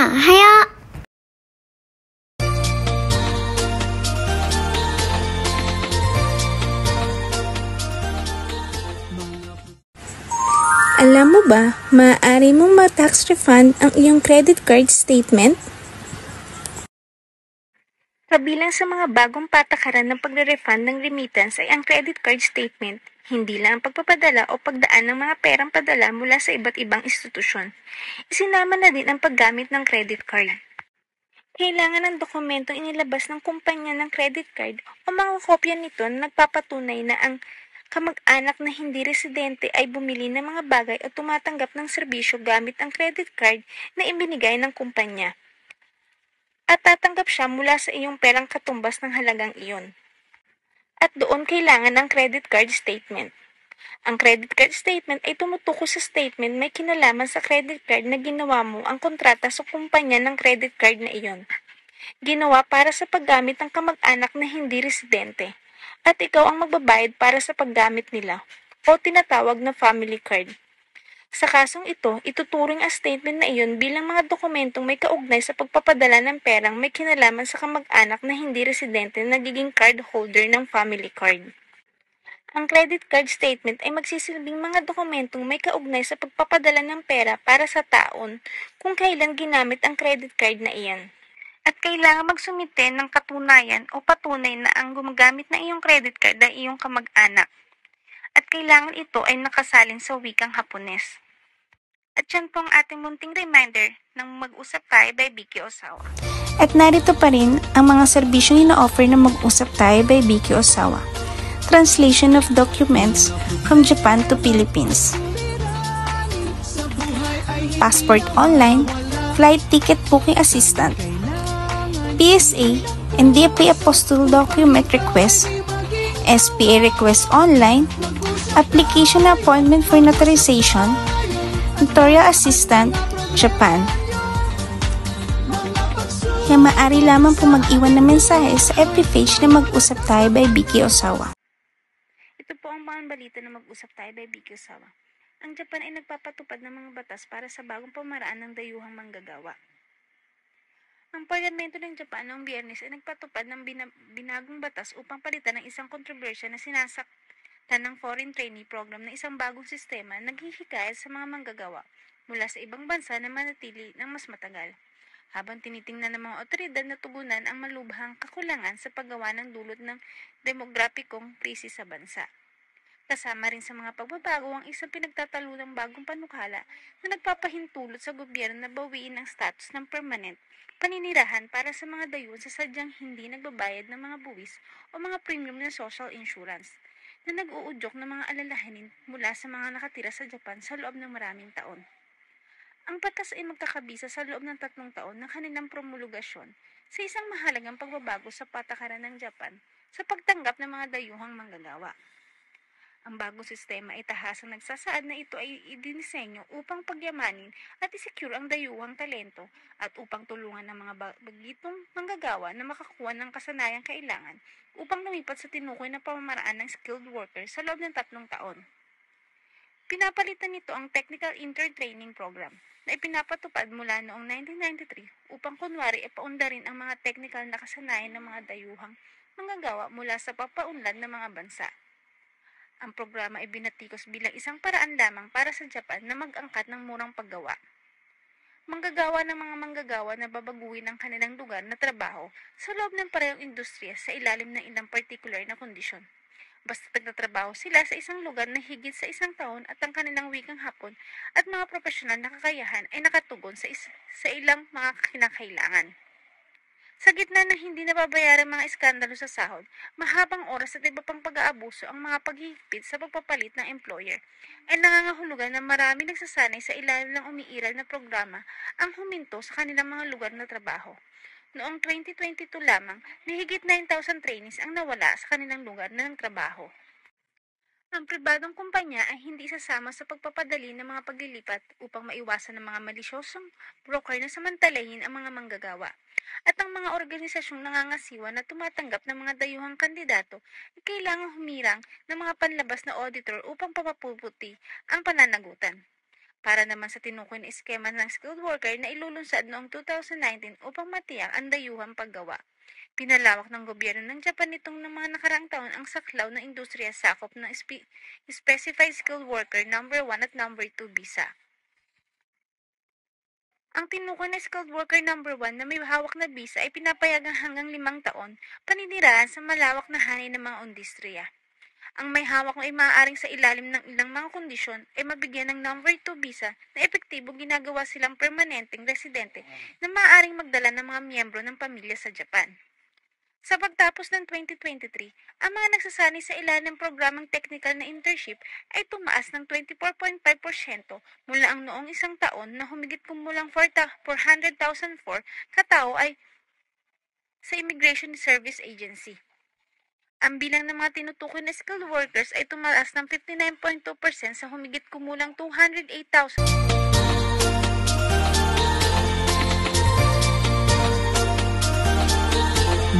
おはよう。Alam mo ba, maaari mong ma-tax refund ang iyong credit card statement? Kabilang sa mga bagong patakaran ng pagre-refund ng remittance ay ang credit card statement, hindi lang ang pagpapadala o pagdaan ng mga perang padala mula sa iba't ibang institusyon. Isinama na din ang paggamit ng credit card. Kailangan ng dokumentong inilabas ng kumpanya ng credit card o mga kopya nito na nagpapatunay na ang kamag-anak na hindi residente ay bumili ng mga bagay o tumatanggap ng serbisyo gamit ang credit card na ibinigay ng kumpanya. At tatanggap siya mula sa iyong perang katumbas ng halagang iyon. At doon kailangan ng credit card statement. Ang credit card statement ay tumutukoy sa statement may kinalaman sa credit card na ginawa mo ang kontrata sa kumpanya ng credit card na iyon. Ginawa para sa paggamit ng kamag-anak na hindi residente. At ikaw ang magbabayad para sa paggamit nila o tinatawag na family card. Sa kasong ito, ituturing ang statement na iyon bilang mga dokumentong may kaugnay sa pagpapadala ng perang may kinalaman sa kamag-anak na hindi residente na nagiging card holder ng family card. Ang credit card statement ay magsisilbing mga dokumentong may kaugnay sa pagpapadala ng pera para sa taon kung kailan ginamit ang credit card na iyan. At kailangan magsumite ng katunayan o patunay na ang gumagamit ng iyong credit card ay iyong kamag-anak. At kailangan ito ay nakasalin sa wikang Hapones. At yan po ang ating munting reminder ng Mag-usap Tayo by Vicky Osawa. At narito pa rin ang mga serbisyong ina-offer ng Mag-usap Tayo by Vicky Osawa. Translation of documents from Japan to Philippines. Passport online, flight ticket booking assistant. PSA and DFA Apostille document request, SPA request online, application appointment for notarization, notarial assistant, Japan. Kaya maaari lamang po mag-iwan ng mensahe sa FB page na Mag-usap Tayo by Vicky Osawa. Ito po ang mga balita na Mag-usap Tayo by Vicky Osawa. Ang Japan ay nagpapatupad ng mga batas para sa bagong pamaraan ng dayuhang manggagawa. Ang parlamento ng Japan noong Biyernes ay nagpatupad ng binagong batas upang palitan ng isang kontrobersya na sinasaktan ng foreign trainee program na isang bagong sistema na naghihikayat sa mga manggagawa mula sa ibang bansa na manatili ng mas matagal, habang tinitingnan ng mga otoridad na tugunan ang malubhang kakulangan sa paggawa ng dulot ng demograpikong krisis sa bansa. Kasama rin sa mga pagbabago ang isang pinagtatalunang bagong panukala na nagpapahintulot sa gobyerno na bawiin ang status ng permanent paninirahan para sa mga dayuhan sa sadyang hindi nagbabayad ng mga buwis o mga premium ng social insurance na nag-uudyok ng mga alalahanin mula sa mga nakatira sa Japan sa loob ng maraming taon. Ang batas ay magkakabisa sa loob ng 3 taon ng kanilang promulgasyon sa isang mahalagang pagbabago sa patakaran ng Japan sa pagtanggap ng mga dayuhang manggagawa. Ang bagong sistema ay tahasang nagsasaad na ito ay idinisenyo upang pagyamanin at isecure ang dayuhang talento at upang tulungan ng mga bagitong manggagawa na makakuha ng kasanayang kailangan upang lumipat sa tinukoy na pamamaraan ng skilled worker sa loob ng 3 taon. Pinapalitan nito ang Technical Inter-Training Program na ipinapatupad mula noong 1993 upang kunwari ipaundarin ang mga technical na kasanayan ng mga dayuhang manggagawa mula sa papaunlad ng mga bansa. Ang programa ay binatikos bilang isang paraan lamang para sa Japan na mag-angkat ng murang paggawa. Manggagawa ng mga manggagawa na babaguhin ang kanilang lugar na trabaho sa loob ng parehong industriya sa ilalim ng ilang particular na kondisyon. Basta nagtatrabaho sila sa isang lugar na higit sa 1 taon at ang kanilang wikang Hapon at mga profesional na kakayahan ay nakatugon sa ilang mga kinakailangan. Sa gitna ng hindi nababayarang mga iskandalo sa sahod, mahabang oras at iba pang pag-aabuso ang mga paghihigpit sa pagpapalit ng employer, ay nangangahulugan na marami nagsasanay sa ilalim ng umiiral na programa ang huminto sa kanilang mga lugar na trabaho. Noong 2022 lamang, higit 9,000 trainees ang nawala sa kanilang lugar ng trabaho. Ang pribadong kumpanya ay hindi isasama sa pagpapadali ng mga paglilipat upang maiwasan ng mga malisyosong broker na samantalahin ang mga manggagawa. At ang mga organisasyong nangangasiwa na tumatanggap ng mga dayuhang kandidato ay kailangang humirang ng mga panlabas na auditor upang papapuputi ang pananagutan. Para naman sa tinukoy na eskema ng skilled worker na ilulunsad noong 2019 upang matiyak ang dayuhang paggawa. Pinalawak ng gobyerno ng Japan nitong ng mga nakaraang taon ang saklaw ng industriya sakop ng Specified Skilled Worker number 1 at number 2 visa. Ang tinukoy na skilled worker number 1 na may hawak na visa ay pinapayagan hanggang 5 taon paninirahan sa malawak na hanay ng mga industriya. Ang may hawak ay maaaring sa ilalim ng ilang mga kondisyon ay mabigyan ng number 2 visa na epektibo ginagawa silang permanenteng residente na maaaring magdala ng mga miyembro ng pamilya sa Japan. Sa pagtapos ng 2023, ang mga nagsasani sa ilalim ng programang technical na internship ay tumaas ng 24.5% mula ang noong isang taon na humigit kumulang 400,004 katao ay sa Immigration Service Agency. Ang bilang ng mga tinutukoy na skilled workers ay tumaas ng 59.2% sa humigit kumulang 208,000.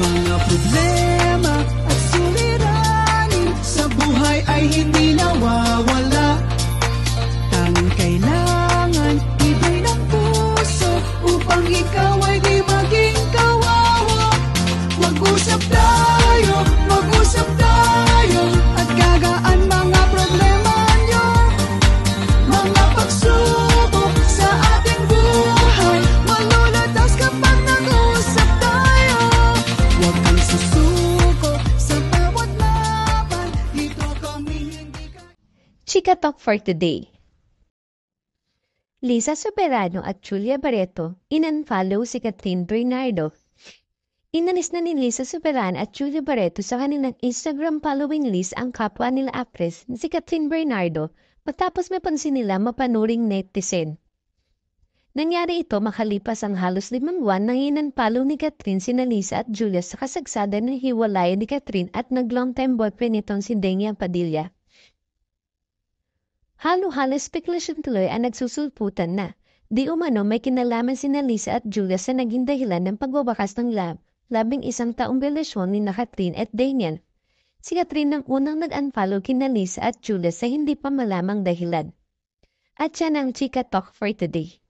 Mga problema at suliranin sa buhay ay hindi nawawala. Tanging kailangan ibay ng puso upang ikaw ay di maging kawawa. Mag-usap tayo at gagaan mga problema nyo. Mga pagsubok sa ating buhay malulutas kapag nag-usap tayo. Huwag kang susuko sa bawat laban. Dito kami hindi ka... Chika Talk for today. Liza Soberano at Julia Barreto in-unfollow si Catherine Bernardo. Inalis na ni Liza Soberano at Julia Barreto sa kanilang Instagram following list ang kapwa nila actress na si Catherine Bernardo matapos mapansin nila mapanuring netizen. Nangyari ito makalipas ang halos 5 buwan nang in-unfollow ni Catherine sina Liza at Julia sa kasagsada ng hiwalayan ni Catherine at nag-long-time boyfriend nitong si Denia Padilla. Halo-halo spekulasyon tuloy ang nagsusulputan na di umano may kinalaman sina Liza at Julia sa naging dahilan ng pagwawakas ng 11 taong relasyon ni Catherine at Daniel. Si Catherine ang unang nag-unfollow kina Liza at Julia sa hindi pa malamang dahilan. At yan ang Chika Talk for today.